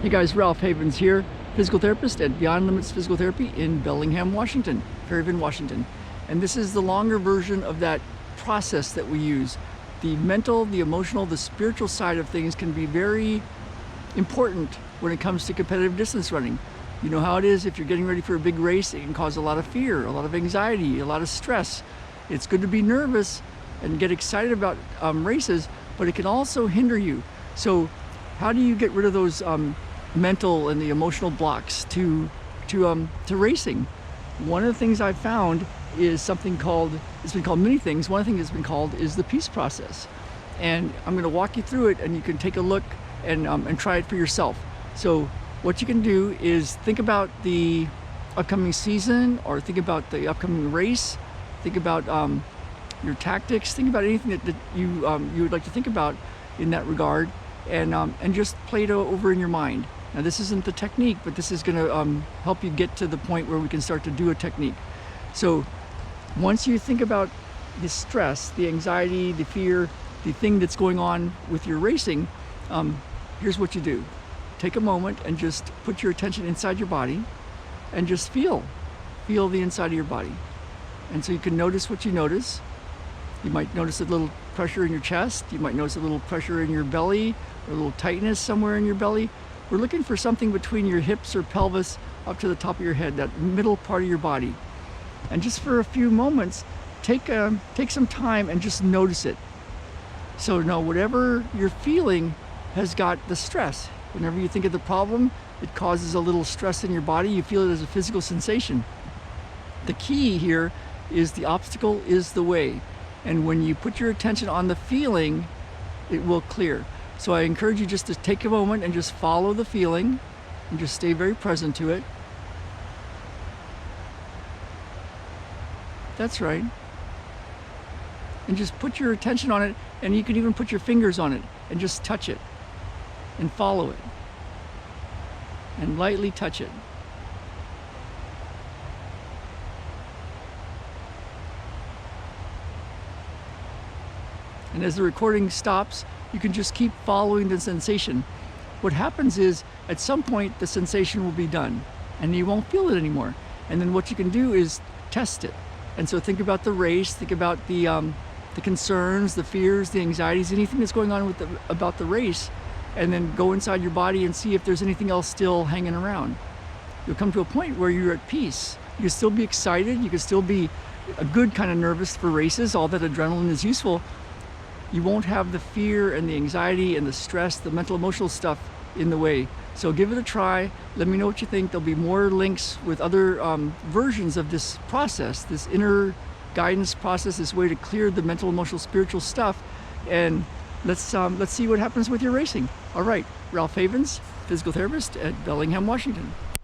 Hey guys, Ralph Havens here, physical therapist at Beyond Limits Physical Therapy in Bellingham, Washington, Fairhaven, Washington. And this is the longer version of that process that we use. The mental, the emotional, the spiritual side of things can be very important when it comes to competitive distance running. You know how it is, if you're getting ready for a big race, it can cause a lot of fear, a lot of anxiety, a lot of stress. It's good to be nervous and get excited about races, but it can also hinder you. So how do you get rid of those mental and the emotional blocks to racing? One of the things I've found is something called, it's been called many things, one thing that's been called is the peace process. And I'm going to walk you through it, and you can take a look and try it for yourself. So what you can do is think about the upcoming season, or think about the upcoming race, think about your tactics, think about anything that you would like to think about in that regard, and just play it over in your mind. Now this isn't the technique, but this is going to help you get to the point where we can start to do a technique. So once you think about the stress, the anxiety, the fear, the thing that's going on with your racing, here's what you do. Take a moment and just put your attention inside your body and just feel the inside of your body. And so you can notice what you notice. You might notice a little pressure in your chest. You might notice a little pressure in your belly, or a little tightness somewhere in your belly. We're looking for something between your hips or pelvis up to the top of your head, that middle part of your body. And just for a few moments, take some time and just notice it. So now whatever you're feeling has got the stress. Whenever you think of the problem, it causes a little stress in your body. You feel it as a physical sensation. The key here is the obstacle is the way. And when you put your attention on the feeling, it will clear. So I encourage you just to take a moment and just follow the feeling and just stay very present to it. That's right. And just put your attention on it, and you can even put your fingers on it and just touch it and follow it and lightly touch it. And as the recording stops, you can just keep following the sensation. What happens is, at some point, the sensation will be done, and you won't feel it anymore. And then what you can do is test it. And so think about the race, think about the concerns, the fears, the anxieties, anything that's going on about the race, and then go inside your body and see if there's anything else still hanging around. You'll come to a point where you're at peace. You can still be excited, you can still be a good kind of nervous for races, all that adrenaline is useful. You won't have the fear and the anxiety and the stress, the mental emotional stuff in the way. So give it a try. Let me know what you think. There'll be more links with other versions of this process, this inner guidance process, this way to clear the mental, emotional, spiritual stuff. And let's see what happens with your racing. All right, Ralph Havens, physical therapist at Bellingham, Washington.